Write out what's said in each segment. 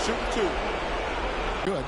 Shooting two. Good.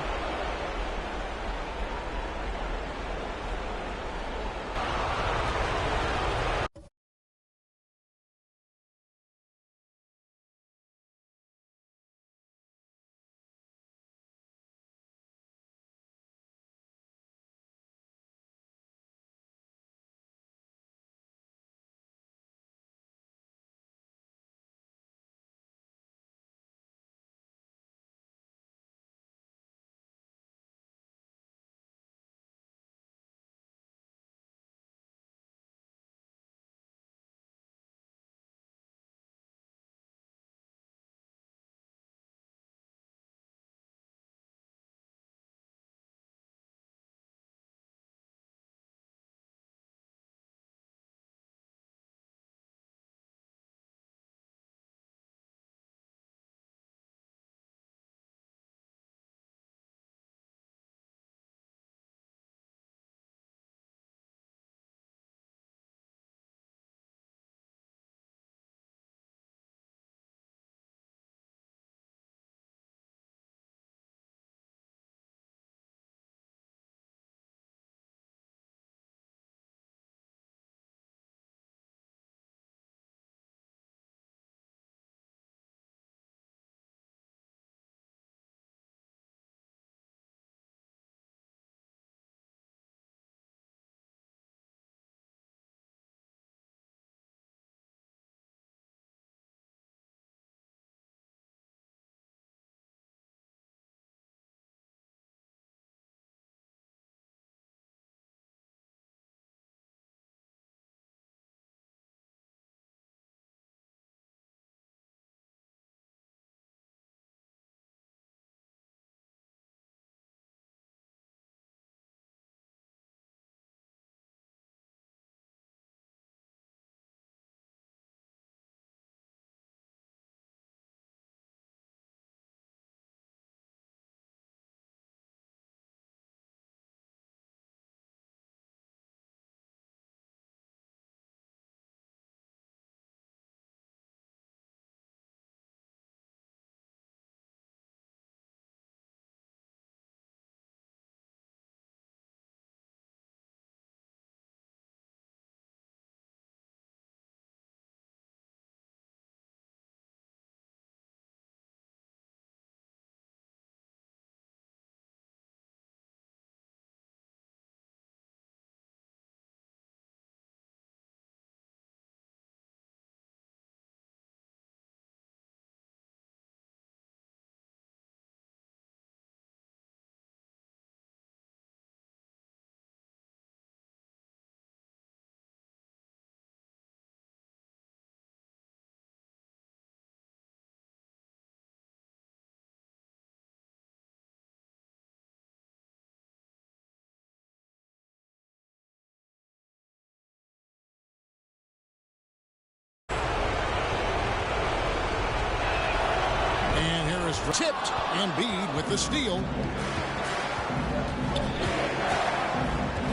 Tipped. Embiid with the steal.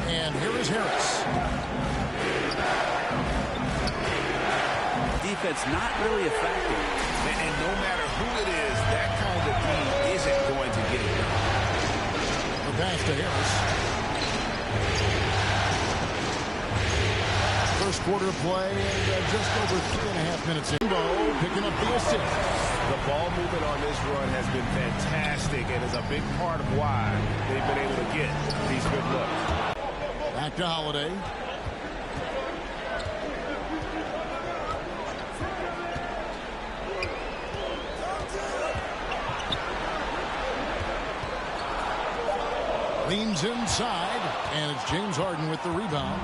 And here is Harris. Defense not really a factor. And no matter who it is, that kind of D isn't going to get it done. The pass to Harris. First quarter play and just over 3.5 minutes in. Picking up the assist. The ball movement on this run has been fantastic and is a big part of why they've been able to get these good looks. Back to Holiday. Leans inside, and it's James Harden with the rebound.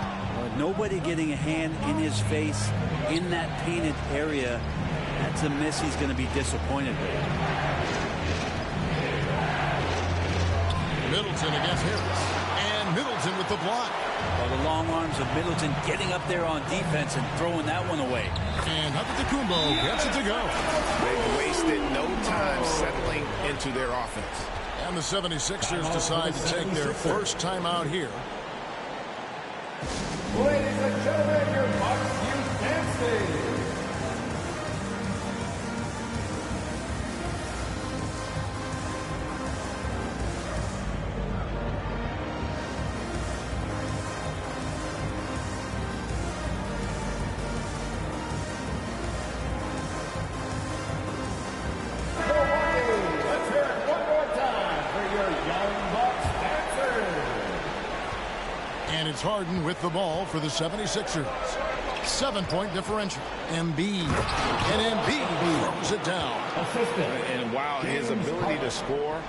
Nobody getting a hand in his face in that painted area. That's a miss he's going to be disappointed with. Middleton against Harris. And Middleton with the block. Well, the long arms of Middleton getting up there on defense and throwing that one away. And Antetokounmpo gets it to go. They've wasted no time settling into their offense. And the 76ers decide to take their first time out here. Ladies and gentlemen, your Bucks youth dancing. it's Harden with the ball for the 76ers. 7-point differential. Embiid. And Embiid throws it down. And while his ability to score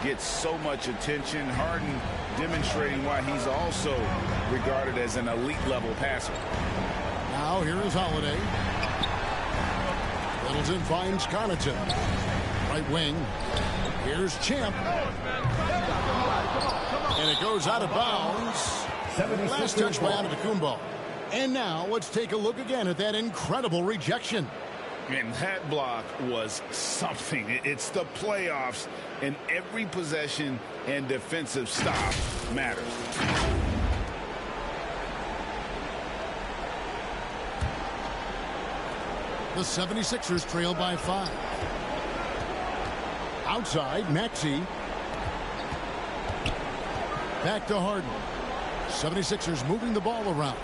gets so much attention, Harden demonstrating why he's also regarded as an elite-level passer. Now here is Holiday. Middleton finds Connaughton. Right wing. Here's Champ. And it goes out of bounds. Last touch by Antetokounmpo. And now let's take a look again at that incredible rejection. And that block was something. It's the playoffs, and every possession and defensive stop matters. The 76ers trail by 5. Outside, Maxey. Back to Harden. 76ers moving the ball around.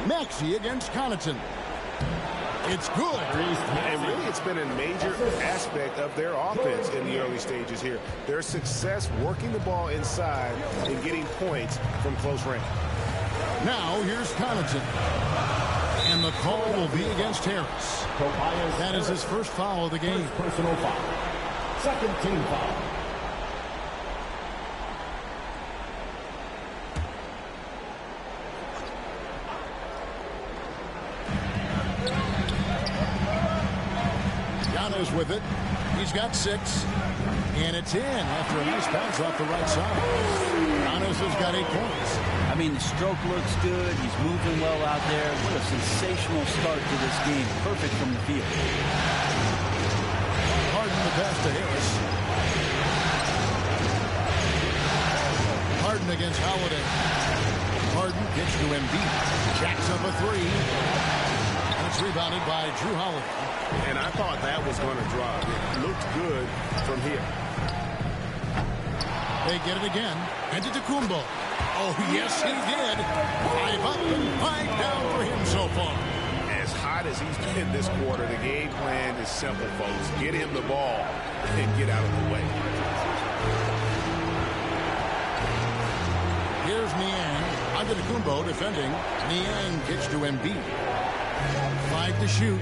Maxey against Connaughton. It's good. And really, it's been a major aspect of their offense in the early stages here. Their success working the ball inside and getting points from close range. Now here's Connaughton. And the call will be against Harris. That is his first foul of the game. Personal foul. Second team foul. Giannis with it. He's got 6. And it's in after a nice bounce off the right side. Giannis has got 8 points. I mean, the stroke looks good. He's moving well out there. What a sensational start to this game. Perfect from the field. Harden the pass to Harris. Harden against Holiday. Harden gets to Embiid. Jacks up a 3. And it's rebounded by Drew Holiday. And I thought that was going to drop. It looked good from here. They get it again. Antetokounmpo. Oh, yes, he did. 5 up and 5 down for him so far. As hot as he's been this quarter, the game plan is simple, folks. Get him the ball and get out of the way. Here's Niang. Antetokounmpo defending. Niang gets to Embiid. 5 to shoot.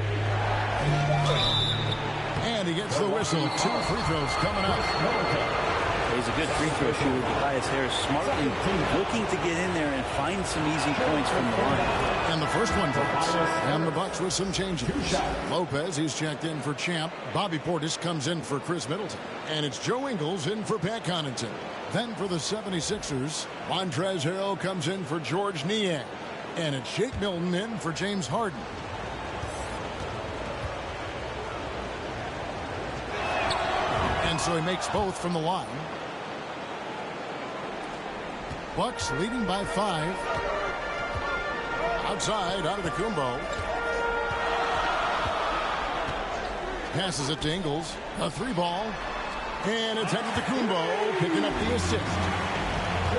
And he gets the whistle. 2 free throws coming up. He's a good free throw shooter. Tobias Harris smartly looking to get in there and find some easy points from the line. And the first one drops. And the Bucks with some changes. Lopez, he's checked in for Champ. Bobby Portis comes in for Chris Middleton. And it's Joe Ingles in for Pat Connaughton. Then for the 76ers, Montrezl Harrell comes in for George Niang. And it's Shake Milton in for James Harden. And so he makes both from the line. Bucks leading by 5. Outside, Antetokounmpo. Passes it to Ingles. A 3-ball. And it's Antetokounmpo picking up the assist.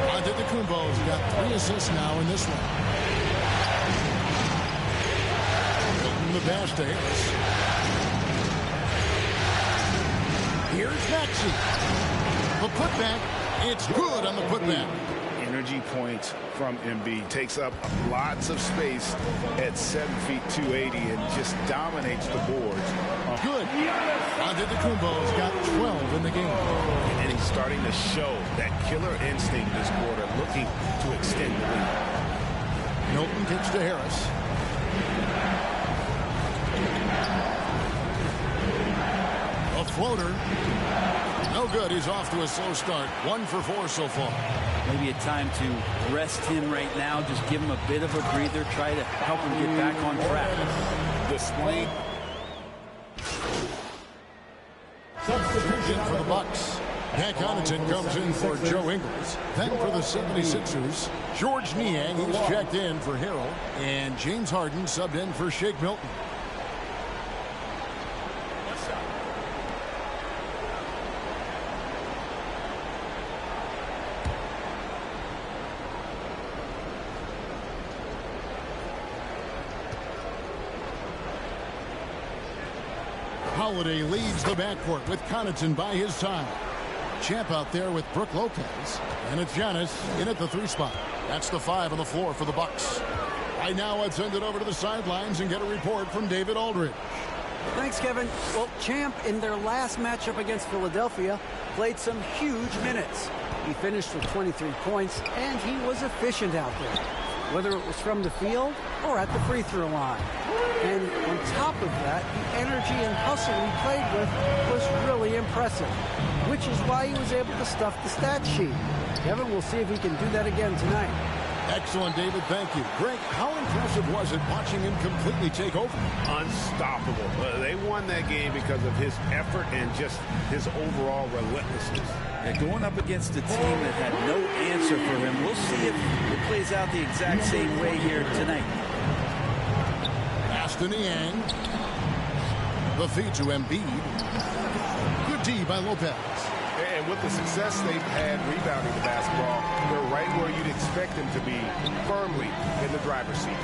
Antetokounmpo's got 3 assists now in this one. Milton the pass to Harris. Here's Maxey. The putback. It's good on the putback. Energy points from Embiid. Takes up lots of space at 7 feet 280 and just dominates the boards. Good. Antetokounmpo's got 12 in the game. And he's starting to show that killer instinct this quarter, looking to extend the lead. Milton kicks to Harris. A floater. No good. He's off to a slow start. 1 for 4 so far. Maybe a time to rest him right now. Just give him a bit of a breather. Try to help him get back on track. Displaying. Substitution for the Bucks. Pat Connaughton comes in for Joe Ingles. Then for the 76ers, George Niang, who's checked in for Harrell. And James Harden subbed in for Shake Milton. Holiday leads the backcourt with Connaughton by his side. Champ out there with Brook Lopez. And it's Giannis in at the 3 spot. That's the 5 on the floor for the Bucks. Right now, let's send it over to the sidelines and get a report from David Aldridge. Thanks, Kevin. Well, Champ, in their last matchup against Philadelphia, played some huge minutes. He finished with 23 points, and he was efficient out there, whether it was from the field or at the free throw line. And on top of that, the energy and hustle he played with was really impressive, which is why he was able to stuff the stat sheet. Kevin, we'll see if he can do that again tonight. Excellent, David. Thank you. Greg, how impressive was it watching him completely take over? Unstoppable. They won that game because of his effort and just his overall relentlessness. And going up against a team that had no answer for him, we'll see if it plays out the exact same way here tonight. Pass to Niang. The feed to Embiid. Good D by Lopez. And with the success they've had rebounding the basketball, they're right where you'd expect them to be, firmly in the driver's seat.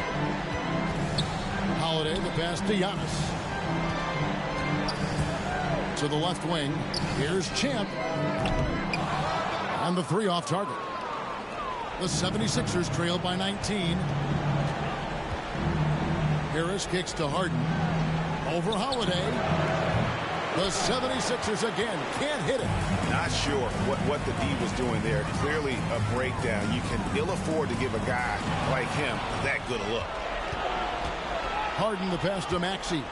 Holiday, the pass to Giannis. To the left wing. Here's Champ. And the 3 off target. The 76ers trail by 19. Harris kicks to Harden. Over Holiday. The 76ers again can't hit it. Not sure what the D was doing there. Clearly a breakdown. You can ill afford to give a guy like him that good a look. Harden the pass to Maxey.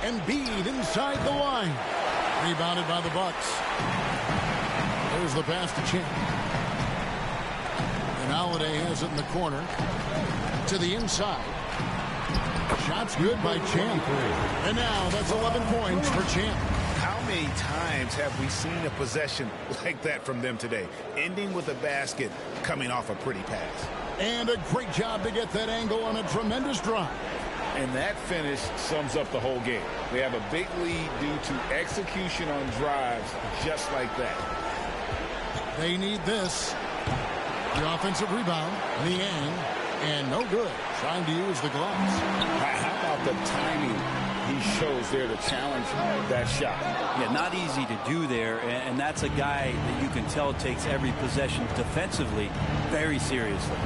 Embiid inside the line. Rebounded by the Bucks. There's the pass to Champ. And Holiday has it in the corner. To the inside. Shots good by Champ. And now that's 11 points for Champ. How many times have we seen a possession like that from them today? Ending with a basket, coming off a pretty pass. And a great job to get that angle on a tremendous drive. And that finish sums up the whole game. They have a big lead due to execution on drives just like that. They need this. The offensive rebound. Niang. And no good. Trying to use the gloves. How about the timing he shows there to challenge that shot? Yeah, not easy to do there, and that's a guy that you can tell takes every possession defensively very seriously.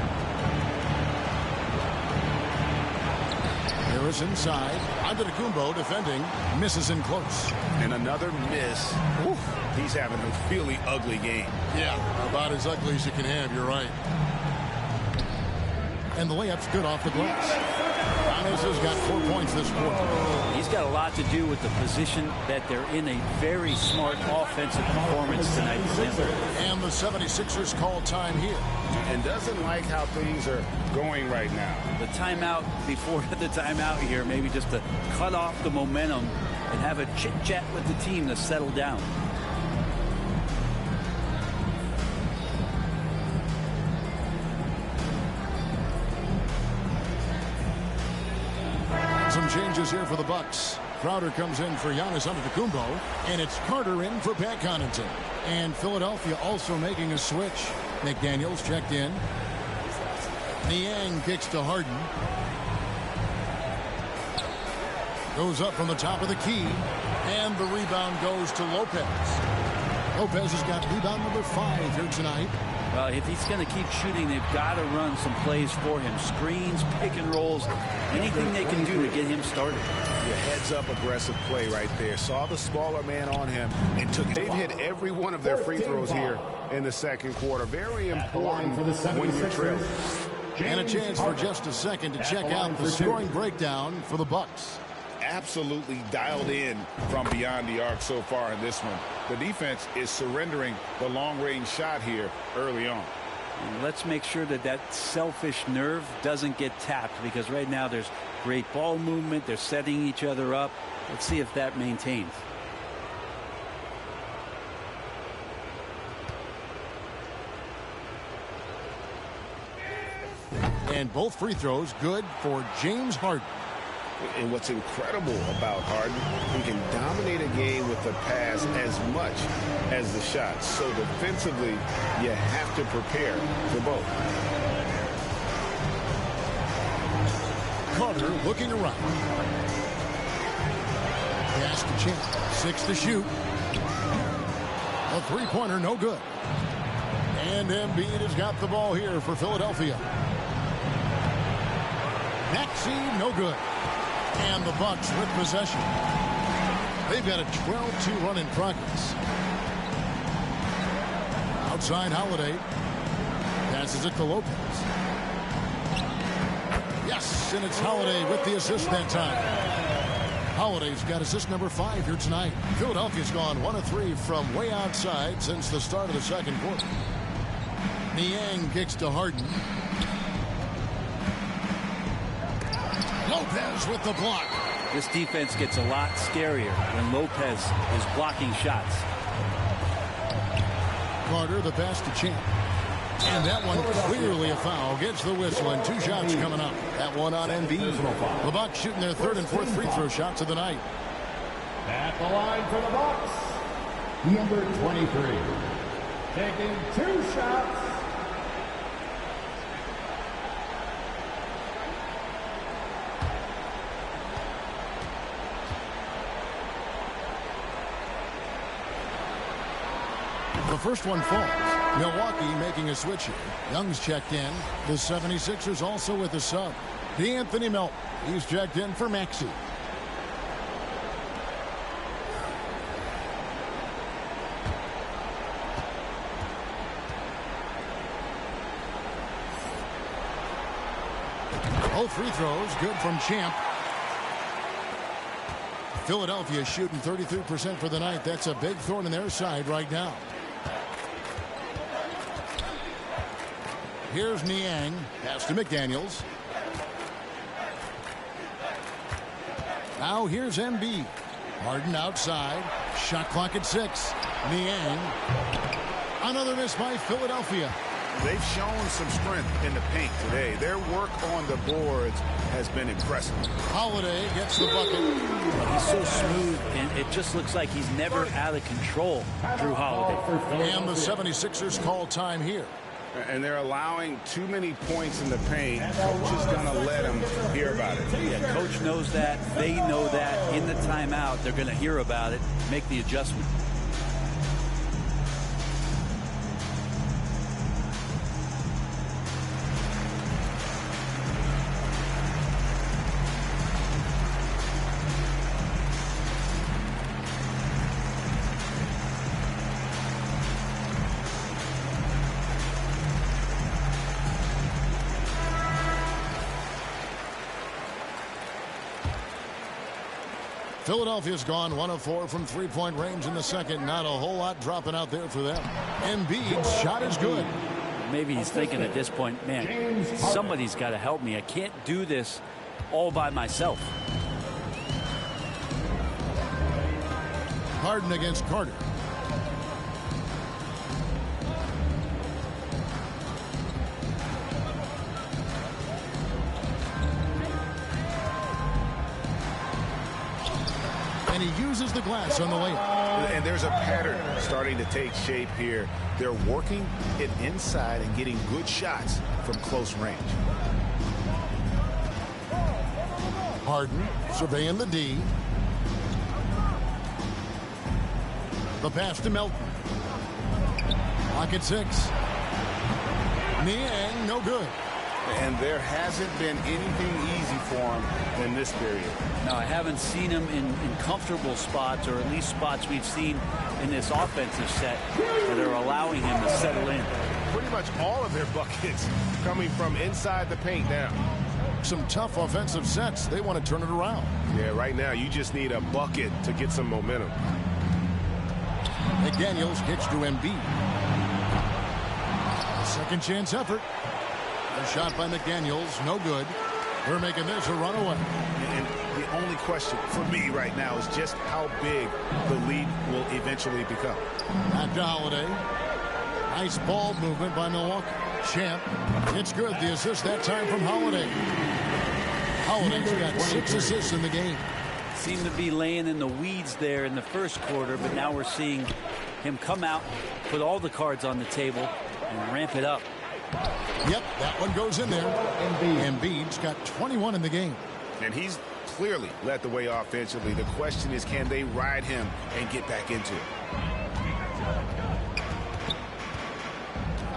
Harris inside. Antetokounmpo defending. Misses in close. And another miss. Oof, he's having a really ugly game. Yeah, about as ugly as you can have. You're right. And the layup's good off the glass. Giannis has got 4 points this quarter. He's got a lot to do with the position that they're in. A very smart offensive performance tonight for him. And the 76ers call time here. And doesn't like how things are going right now. The timeout before the timeout here, maybe just to cut off the momentum and have a chit-chat with the team to settle down. Some changes here for the Bucks. Crowder comes in for Giannis Antetokounmpo, and it's Carter in for Pat Connaughton. And Philadelphia also making a switch. McDaniels checked in. Niang kicks to Harden. Goes up from the top of the key, and the rebound goes to Lopez. Lopez has got rebound number 5 here tonight. Well, if he's going to keep shooting, they've got to run some plays for him. Screens, pick and rolls, anything they can do to get him started. Your heads-up aggressive play right there. Saw the smaller man on him and took it. They've hit every one of their free throws here in the second quarter. Very important when you're trailing. And a chance for just a second to check out the scoring breakdown for the Bucks. Absolutely dialed in from beyond the arc so far in this one. The defense is surrendering the long-range shot here early on. And let's make sure that that selfish nerve doesn't get tapped, because right now there's great ball movement. They're setting each other up. Let's see if that maintains. And both free throws good for James Harden. And what's incredible about Harden, he can dominate a game with the pass as much as the shot. So defensively, you have to prepare for both. Carter looking around. Pass to Champ. 6 to shoot. A three-pointer, no good. And Embiid has got the ball here for Philadelphia. Maxey, no good. And the Bucks with possession. They've got a 12-2 run in progress. Outside Holiday. Passes it to Lopez. Yes, and it's Holiday with the assist that time. Holiday's got assist number 5 here tonight. Philadelphia's gone 1 of 3 from way outside since the start of the second quarter. Niang kicks to Harden. Lopez with the block. This defense gets a lot scarier when Lopez is blocking shots. Carter, the pass to Champ. And that one clearly a foul. Gets the whistle and 2 shots coming up. That one on Embiid. The Bucks shooting their 3rd and 4th free throw shots of the night. At the line for the Bucks, number 23. Taking 2 shots. The first one falls. Milwaukee making a switch here. Young's checked in. The 76ers also with a sub. DeAnthony Melton. He's checked in for Maxey. Both free throws good from Champ. Philadelphia shooting 33% for the night. That's a big thorn in their side right now. Here's Niang. Pass to McDaniels. Now here's Embiid. Harden outside. Shot clock at 6. Niang. Another miss by Philadelphia. They've shown some strength in the paint today. Their work on the boards has been impressive. Holiday gets the bucket. He's so smooth, and it just looks like he's never out of control, Drew Holiday. And the 76ers call time here. And they're allowing too many points in the paint. Coach is going to let them hear about it. Yeah, coach knows that. They know that. In the timeout, they're going to hear about it, make the adjustment. Philadelphia's gone 1 of 4 from three-point range in the second. Not a whole lot dropping out there for them. Embiid's shot is good. Maybe he's thinking at this point, man, somebody's got to help me. I can't do this all by myself. Harden against Carter. And he uses the glass on the layup. And there's a pattern starting to take shape here. They're working it inside and getting good shots from close range. Harden surveying the D. The pass to Melton. Pocket 6. Niang, no good. And there hasn't been anything easy for him in this period. No, I haven't seen him in comfortable spots, or at least spots we've seen in this offensive set that are allowing him to settle in. Pretty much all of their buckets coming from inside the paint now. Some tough offensive sets. They want to turn it around. Yeah, right now you just need a bucket to get some momentum. McDaniels kicks to Embiid. Second chance effort. A shot by McDaniels, no good. They're making this a runaway. And the only question for me right now is just how big the lead will eventually become. Back to Holiday. Nice ball movement by Milwaukee. Champ. It's good. The assist that time from Holiday. Holiday's got 6 assists in the game. Seemed to be laying in the weeds there in the first quarter, but now we're seeing him come out, put all the cards on the table, and ramp it up. Yep, that one goes in there. Embiid's got 21 in the game. And he's clearly led the way offensively. The question is, can they ride him and get back into it?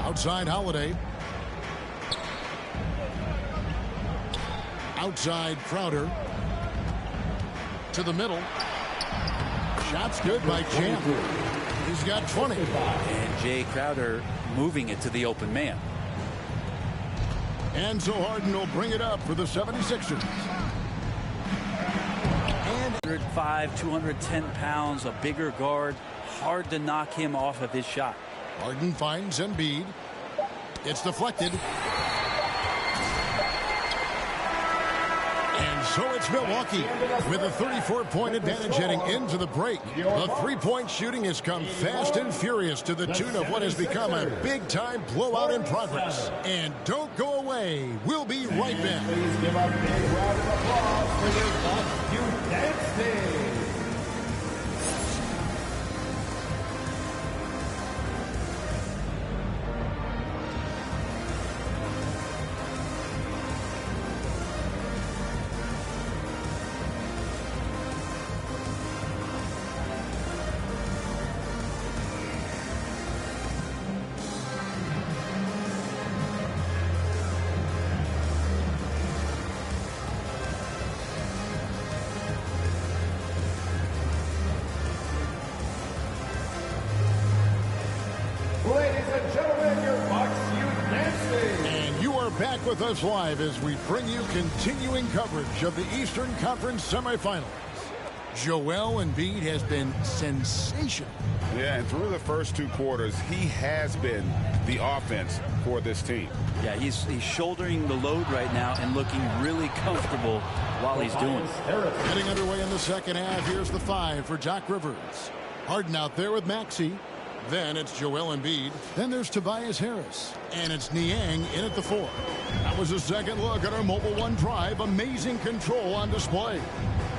Outside Holiday. Outside Crowder. To the middle. Shot's good by Champ. He's got 20. And Jay Crowder moving it to the open man. And so Harden will bring it up for the 76ers. And 105, 210 pounds, a bigger guard. Hard to knock him off of his shot. Harden finds Embiid. It's deflected. And so it's Milwaukee with a 34-point advantage heading into the break. The three-point shooting has come fast and furious to the tune of what has become a big-time blowout in progress. And don't go away. We'll be right back. Please give a big round of applause for your Bucks You Dancing. Back with us live as we bring you continuing coverage of the Eastern Conference semifinals. Joel Embiid has been sensational. Yeah, and through the first two quarters, he has been the offense for this team. Yeah, he's shouldering the load right now and looking really comfortable while he's doing it. Getting underway in the second half. Here's the 5 for Doc Rivers. Harden out there with Maxey. Then it's Joel Embiid. Then there's Tobias Harris. And it's Niang in at the 4. That was a second look at our Mobile One drive. Amazing control on display.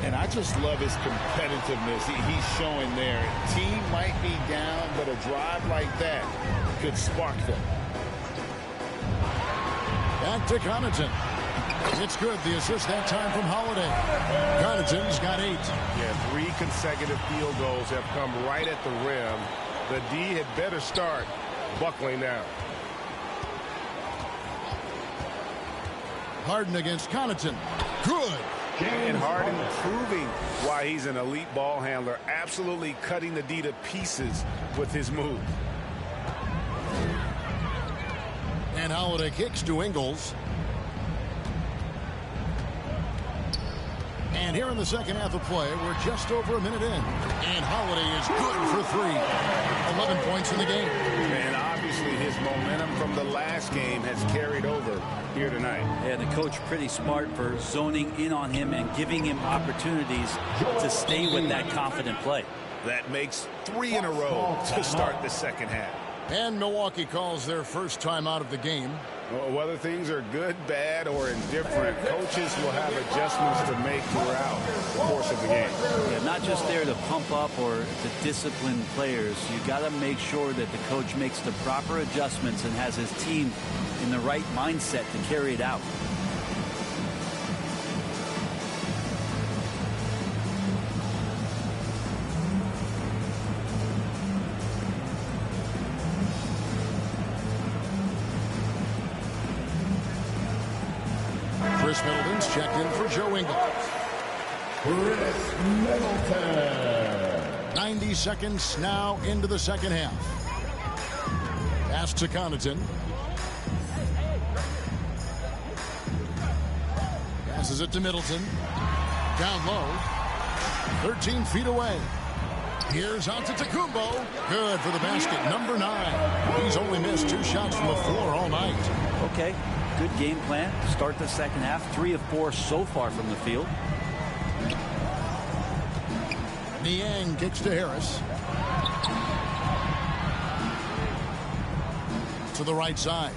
And I just love his competitiveness he's showing there. Team might be down, but a drive like that could spark them. Back to Connaughton. It's good. The assist that time from Holiday. Connaughton's got 8. Yeah, 3 consecutive field goals have come right at the rim. The D had better start buckling now. Harden against Connaughton. Good. And Harden proving why he's an elite ball handler. Absolutely cutting the D to pieces with his move. And Holiday kicks to Ingles. And here in the second half of play, we're just over a minute in. And Holiday is good for 3. 11 points in the game. And obviously his momentum from the last game has carried over here tonight. And the coach pretty smart for zoning in on him and giving him opportunities to stay with that confident play. That makes 3 in a row to start the second half. And Milwaukee calls their first time out of the game. Well, whether things are good, bad, or indifferent, coaches will have adjustments to make throughout the course of the game. Yeah, not just there to pump up or to discipline players. You got to make sure that the coach makes the proper adjustments and has his team in the right mindset to carry it out. Chris Middleton's checked in for Joe Ingles. Chris Middleton. 90 seconds now into the second half. Pass to Connaughton. Passes it to Middleton. Down low. 13 feet away. Here's Antetokounmpo. Good for the basket. Number 9. He's only missed 2 shots from the floor all night. Okay. Good game plan. Start the second half. 3 of 4 so far from the field. Niang kicks to Harris. To the right side.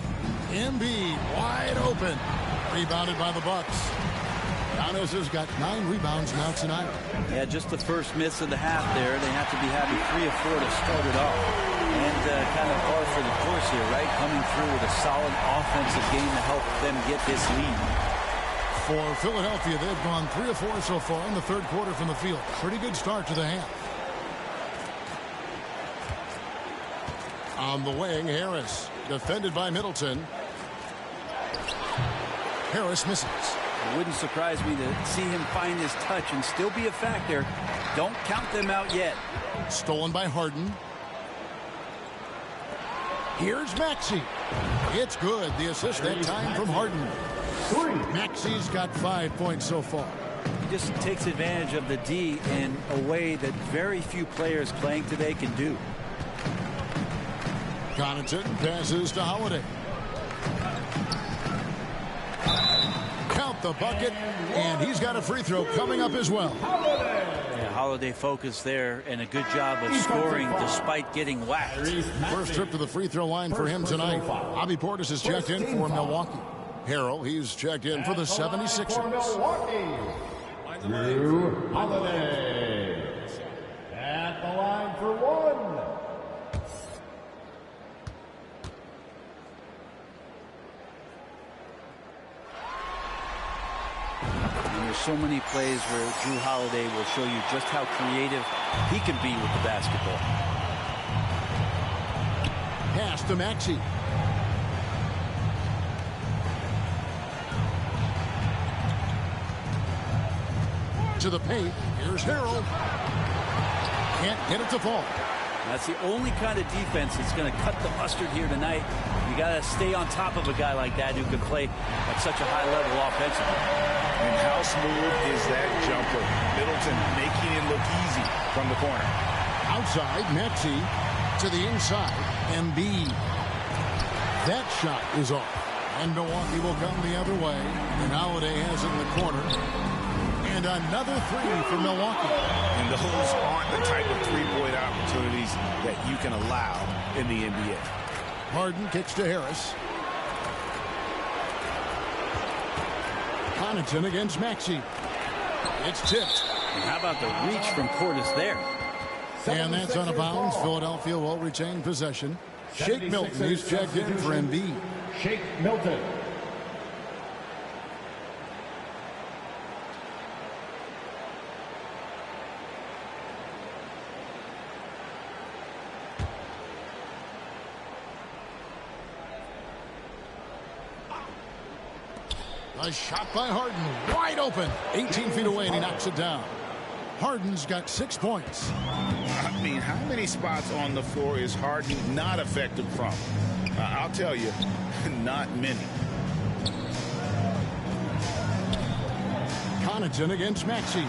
Embiid wide open. Rebounded by the Bucks. Giannis has got 9 rebounds now tonight. Yeah, just the first miss of the half there. They have to be having 3 of 4 to start it off. And kind of par for the course here, right? Coming through with a solid offensive game to help them get this lead. For Philadelphia, they've gone 3 of 4 so far in the third quarter from the field. Pretty good start to the half. On the wing, Harris. Defended by Middleton. Harris misses. It wouldn't surprise me to see him find his touch and still be a factor. Don't count them out yet. Stolen by Harden. Here's Maxey. It's good. The assist that time from Harden. Maxey's got 5 points so far. He just takes advantage of the D in a way that very few players playing today can do. Connaughton passes to Holiday. Count the bucket, and he's got a free throw coming up as well. Yeah, Holiday focused there and a good job of scoring despite getting whacked. First trip to the free throw line for him tonight. Bobby Portis is checked in for Milwaukee. Harrell, he's checked in for the 76ers. Drew Holiday at the line for one. And there's so many plays where Drew Holiday will show you just how creative he can be with the basketball. Pass to Maxey. To the paint. Here's Harrell. Can't get it to fall. That's the only kind of defense that's going to cut the mustard here tonight. You got to stay on top of a guy like that who can play at such a high level offensively. And how smooth is that jumper? Middleton making it look easy from the corner. Outside, Maxey to the inside. Embiid. That shot is off. And Milwaukee will come the other way. And Holiday has it in the corner. And another three for Milwaukee. And those aren't the type of three-point opportunities that you can allow in the NBA. Harden kicks to Harris. Connaughton against Maxey. It's tipped. And how about the reach from Portis there? And that's out of bounds. Philadelphia will retain possession. Shake Milton, he's checked in for Embiid. Shake Milton. A shot by Harden, wide open. 18 feet away, and he knocks it down. Harden's got 6 points. I mean, how many spots on the floor is Harden not effective from? I'll tell you, not many. Connaughton against Maxey.